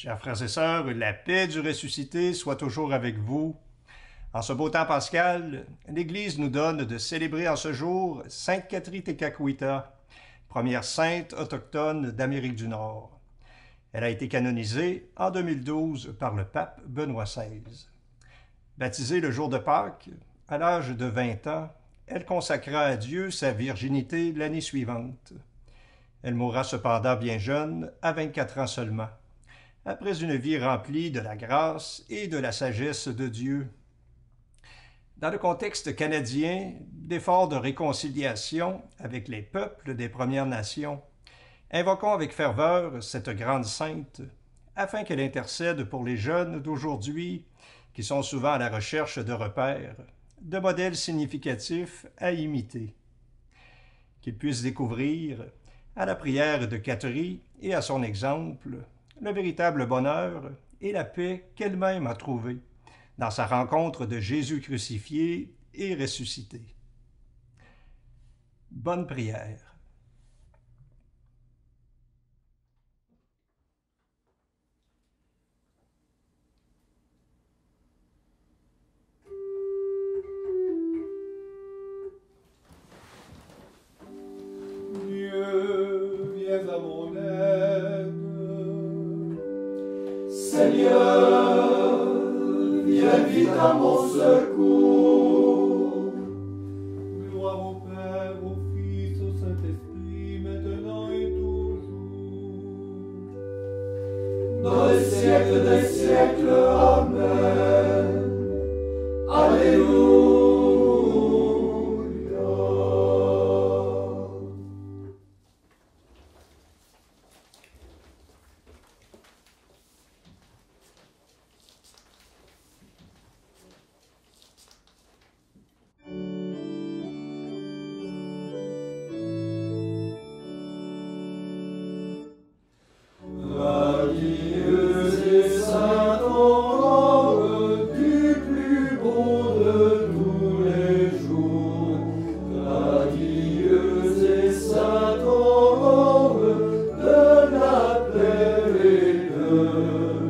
Chers frères et sœurs, la paix du ressuscité soit toujours avec vous. En ce beau temps pascal, l'Église nous donne de célébrer en ce jour Sainte Catherine Tekakwitha, première sainte autochtone d'Amérique du Nord. Elle a été canonisée en 2012 par le pape Benoît XVI. Baptisée le jour de Pâques, à l'âge de 20 ans, elle consacra à Dieu sa virginité l'année suivante. Elle mourra cependant bien jeune, à 24 ans seulement, après une vie remplie de la grâce et de la sagesse de Dieu. Dans le contexte canadien d'efforts de réconciliation avec les peuples des Premières Nations, invoquons avec ferveur cette grande sainte afin qu'elle intercède pour les jeunes d'aujourd'hui qui sont souvent à la recherche de repères, de modèles significatifs à imiter. Qu'ils puissent découvrir, à la prière de Catherine et à son exemple, le véritable bonheur et la paix qu'elle-même a trouvée dans sa rencontre de Jésus crucifié et ressuscité. Bonne prière. Dieu, viens à mon aide. Seigneur, viens vite à mon secours. Gloire au Père, au Fils, au Saint-Esprit, maintenant et toujours. Dans les siècles des siècles, Amen. Alléluia. Radieuse et sainte aurore du plus beau de tous les jours. Radieuse et sainte aurore de la paix et de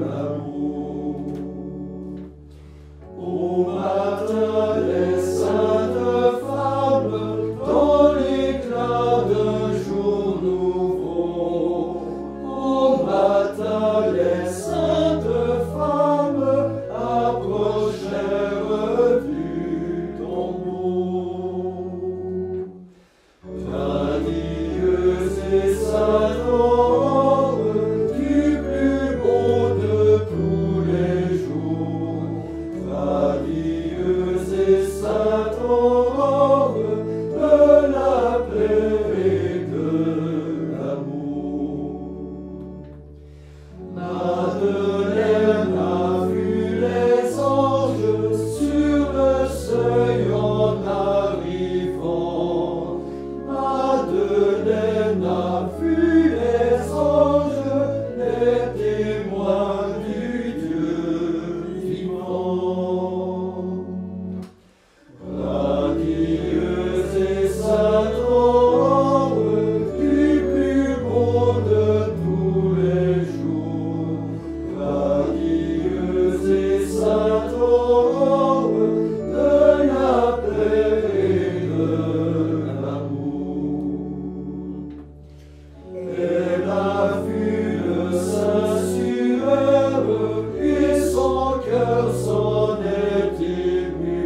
l'amour. Au matin, les saintes femmes dans l'éclat d'un jour nouveau. Au matin, les saintes femmes approchèrent du tombeau. Radieuse et sainte aurore du plus beau de tous les jours. Radieuse et sainte aurore de la paix et de l'amour. Madeleine a vu les anges sur le seuil en arrivant. Madeleine a vu les anges, les témoins du Dieu vivant. Radieuse et sainte aurore du plus beau de tous les jours. Radieuse et sainte aurore de la paix et de l'amour. Elle a vu le Saint-Suaire et son cœur s'en est ému.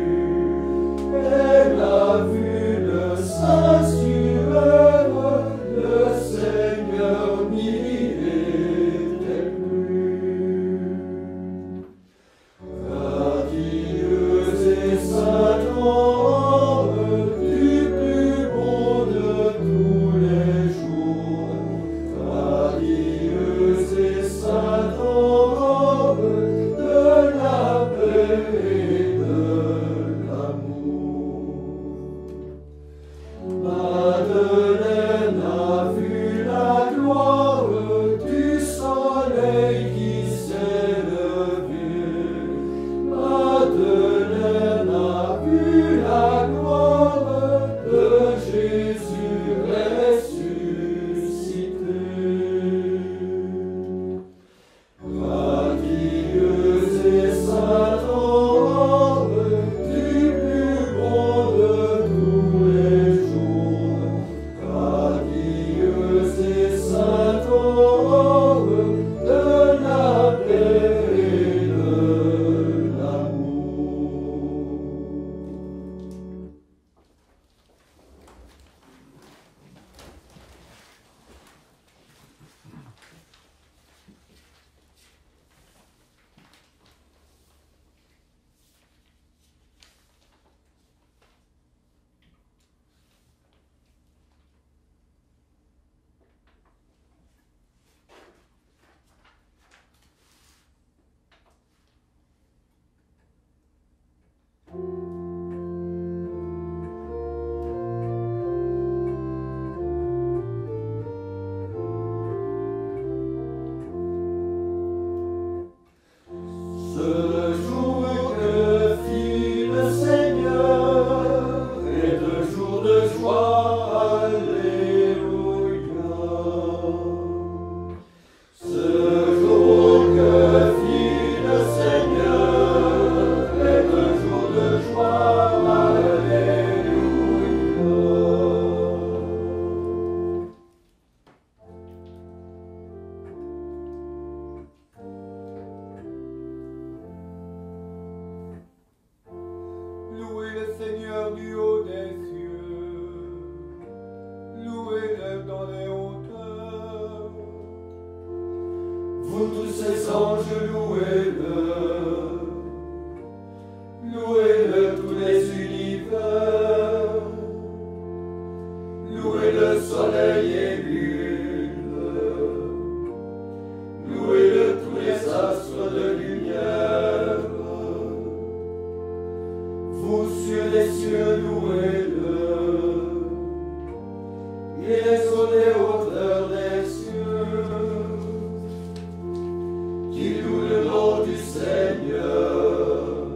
Elle a vu le Saint-Suaire, le Seigneur n'y était plus. Radieuse et sainte aurore du plus beau de tous les jours. Radieuse et sainte aurore de la paix et de l'amour. Madeleine a vu la gloire Vous tous ses anges, louez-le. Louez-le tous les univers. Louez le soleil et lune. Louez-le tous les astres de lumière. Vous sur les cieux, louez-le. Et les eaux des hauteurs des cieux, qui loue le nom du Seigneur.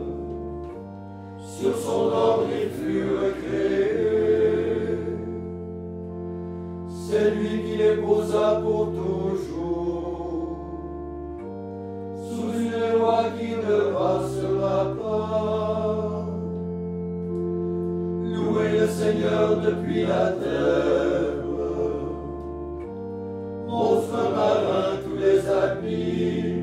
Sur son ordre ils furent créés. C'est lui qui les posa pour toujours, sous une loi qui ne passera pas. Louez le Seigneur depuis la terre, monstres marins, tous les abîmes,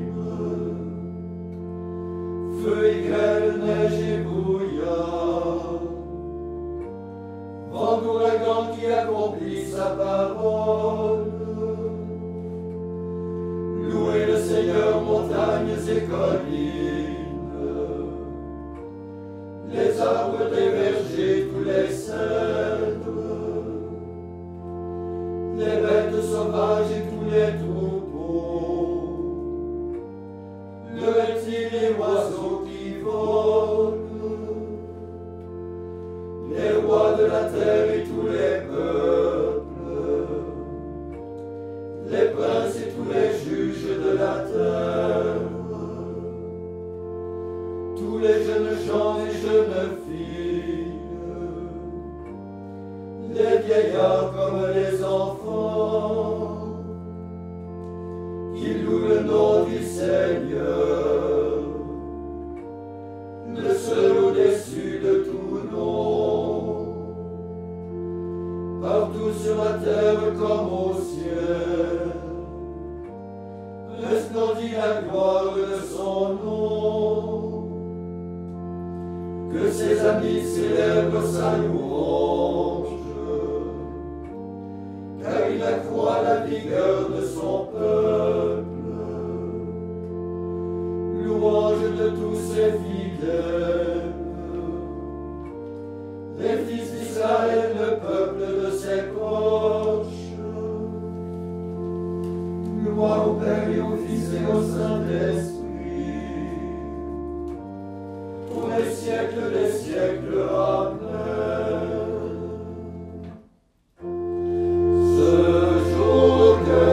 feu et grêle, neige et brouillard, vent d'ouragan qui accomplit sa parole. Louez le Seigneur, montagnes et collines, les arbres des vergers, tous les cèdres, les bêtes sauvages et tous les troupeaux, le reptile et l'oiseau qui volent, les rois de la terre et tous les peuples, les princes et tous les juges de la terre, tous les jeunes gens et jeunes filles, les vieillards comme les enfants, qui louent le nom du Seigneur, le seul au-dessus de tout nom. Partout sur la terre comme au ciel, resplendit la gloire de son nom. Que ses amis célèbrent sa louange, car il accroît la vigueur de son peuple. Louange de tous ses fidèles, les fils d'Israël, le peuple de ses proches. Gloire au Père et au Fils et au Saint-Esprit, pour les siècles des siècles. Amen. Ce jour que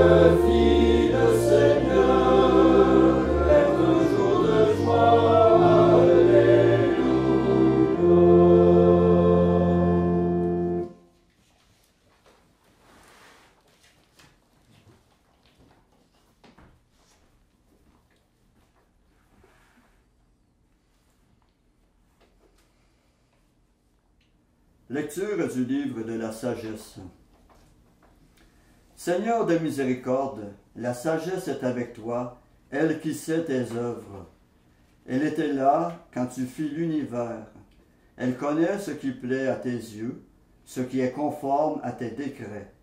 fit le Seigneur est un jour de joie. Alléluia. Lecture du livre de la sagesse. Seigneur de miséricorde, la sagesse est avec toi, elle qui sait tes œuvres. Elle était là quand tu fis l'univers. Elle connaît ce qui plaît à tes yeux, ce qui est conforme à tes décrets.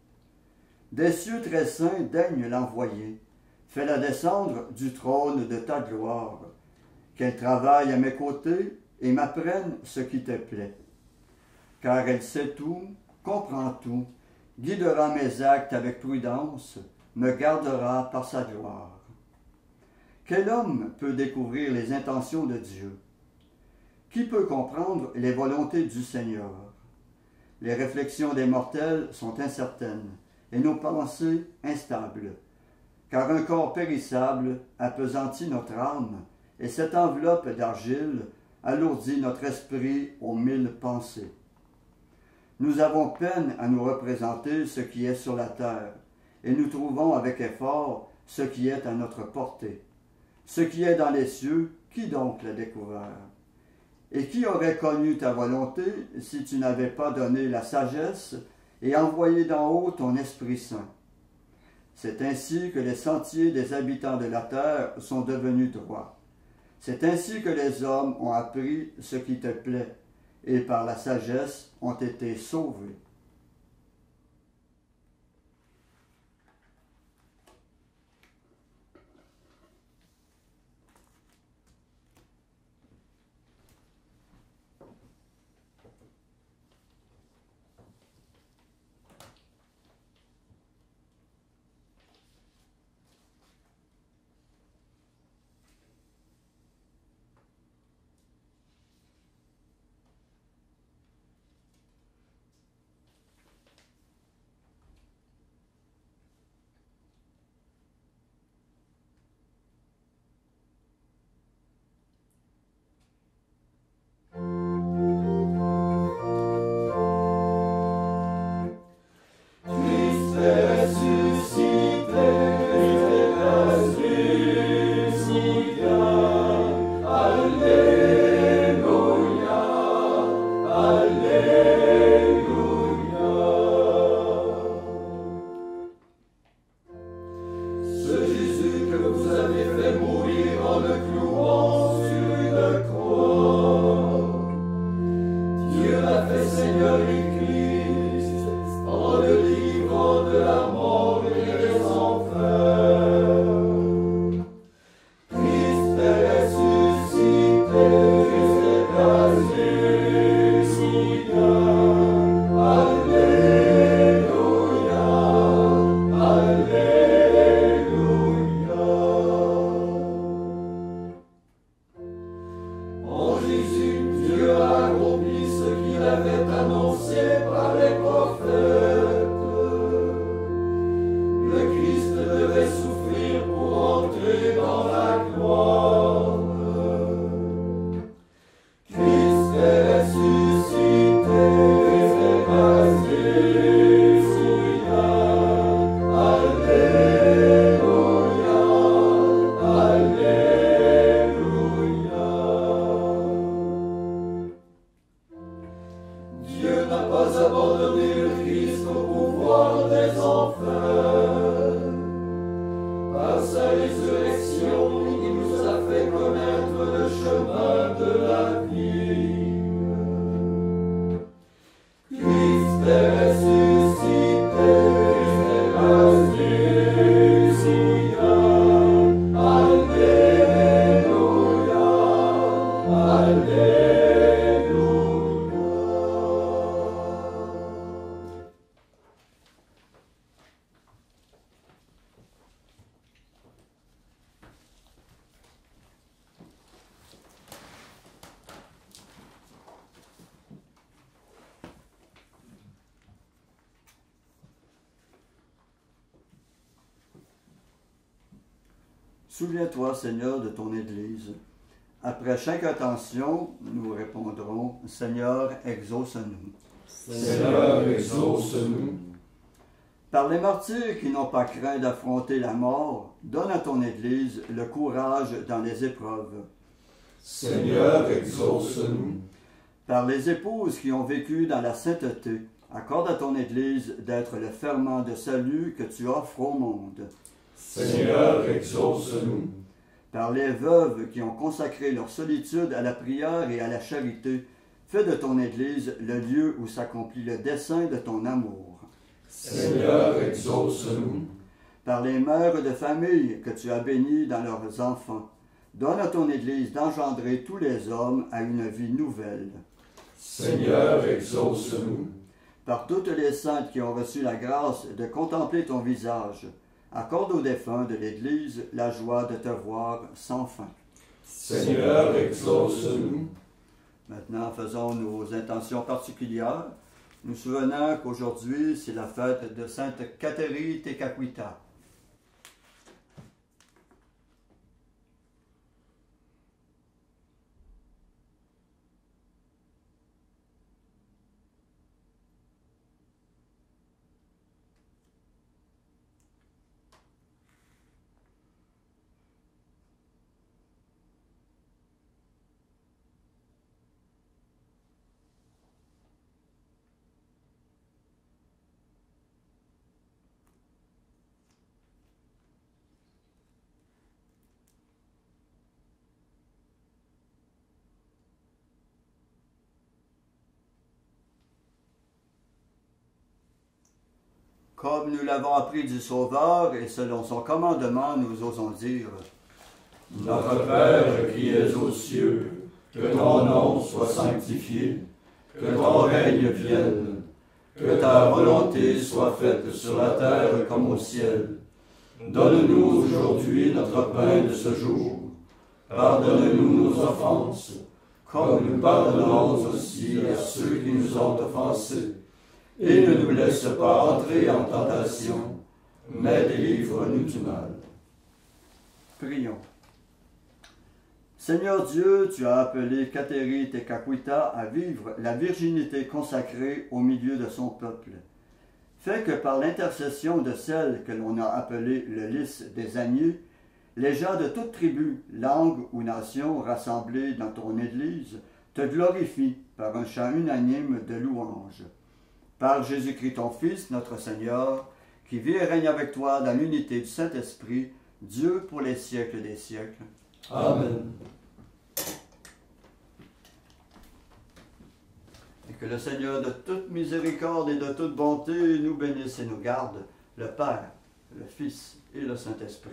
Des cieux très saints daigne l'envoyer. Fais-la descendre du trône de ta gloire. Qu'elle travaille à mes côtés et m'apprenne ce qui te plaît. Car elle sait tout, comprend tout, guidera mes actes avec prudence, me gardera par sa gloire. Quel homme peut découvrir les intentions de Dieu? Qui peut comprendre les volontés du Seigneur? Les réflexions des mortels sont incertaines, et nos pensées instables. Car un corps périssable appesantit notre âme, et cette enveloppe d'argile alourdit notre esprit aux 1000 pensées. Nous avons peine à nous représenter ce qui est sur la terre, et nous trouvons avec effort ce qui est à notre portée. Ce qui est dans les cieux, qui donc l'a découvert? Et qui aurait connu ta volonté si tu n'avais pas donné la sagesse et envoyé d'en haut ton Esprit Saint? C'est ainsi que les sentiers des habitants de la terre sont devenus droits. C'est ainsi que les hommes ont appris ce qui te plaît, et par la sagesse ont été sauvés. le clouant sur une croix. Dieu l'a fait Seigneur et Christ, en le livrant de la mort et des enfers. Christ est ressuscité, Christ est ressuscité. Alléluia, Alléluia. En Jésus, Dieu a accompli ce qu'il avait annoncé par les prophètes. Le Christ devait souffrir pour entrer dans la gloire. Christ est ressuscité, Christ est ressuscité. Alléluia, Alléluia. Dieu n'a pas abandonné le Christ au pouvoir des enfers. Par sa résurrection, il nous a fait connaître le chemin de la vie. Christ est ressuscité, Christ est ressuscité. Alléluia, Alléluia. Souviens-toi, Seigneur, de ton Église. Après chaque attention, nous répondrons, Seigneur, exauce-nous. Seigneur, exauce-nous. Par les martyrs qui n'ont pas craint d'affronter la mort, donne à ton Église le courage dans les épreuves. Seigneur, exauce-nous. Par les épouses qui ont vécu dans la sainteté, accorde à ton Église d'être le ferment de salut que tu offres au monde. Seigneur, exauce-nous. Par les veuves qui ont consacré leur solitude à la prière et à la charité, fais de ton Église le lieu où s'accomplit le dessein de ton amour. Seigneur, exauce-nous. Par les mères de famille que tu as bénies dans leurs enfants, donne à ton Église d'engendrer tous les hommes à une vie nouvelle. Seigneur, exauce-nous. Par toutes les saintes qui ont reçu la grâce de contempler ton visage, accorde aux défunts de l'Église la joie de te voir sans fin. Seigneur, exauce-nous. Maintenant, faisons nos intentions particulières. Nous souvenons qu'aujourd'hui, c'est la fête de Sainte Cathérie Tekakwitha. Comme nous l'avons appris du Sauveur et selon son commandement, nous osons dire: Notre Père qui es aux cieux, que ton nom soit sanctifié, que ton règne vienne, que ta volonté soit faite sur la terre comme au ciel. Donne-nous aujourd'hui notre pain de ce jour. Pardonne-nous nos offenses, comme nous pardonnons aussi à ceux qui nous ont offensés. Et ne nous laisse pas entrer en tentation, mais délivre-nous du mal. Prions. Seigneur Dieu, tu as appelé Cathérie Tekakwitha à vivre la virginité consacrée au milieu de son peuple. Fais que par l'intercession de celle que l'on a appelée le lys des Agniers, les gens de toute tribu, langue ou nation rassemblés dans ton Église te glorifient par un chant unanime de louange. Par Jésus-Christ ton Fils, notre Seigneur, qui vit et règne avec toi dans l'unité du Saint-Esprit, Dieu pour les siècles des siècles. Amen. Et que le Seigneur de toute miséricorde et de toute bonté nous bénisse et nous garde, le Père, le Fils et le Saint-Esprit.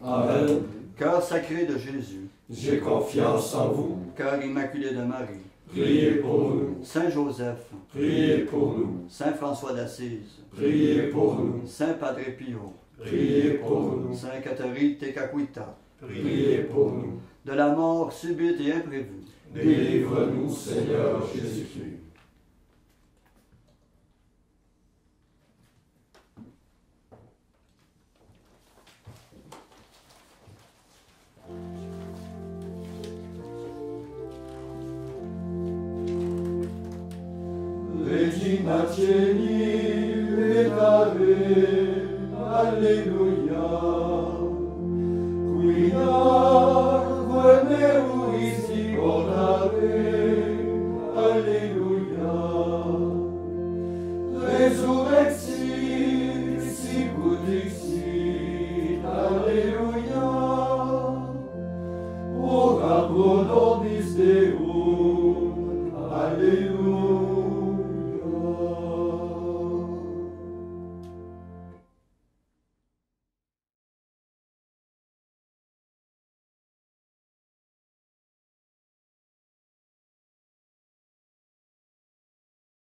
Amen. Cœur sacré de Jésus, J'ai confiance en vous. cœur immaculé de Marie, Priez pour nous. Saint Joseph, Priez pour nous. Saint François d'Assise, Priez pour nous. Saint Padre Pio, Priez pour nous. Saint Catherine Tekakwita, Priez pour nous. de la mort subite et imprévue, Délivre-nous, Seigneur Jésus-Christ. Regina Celi, Letare, Alleluia. Qui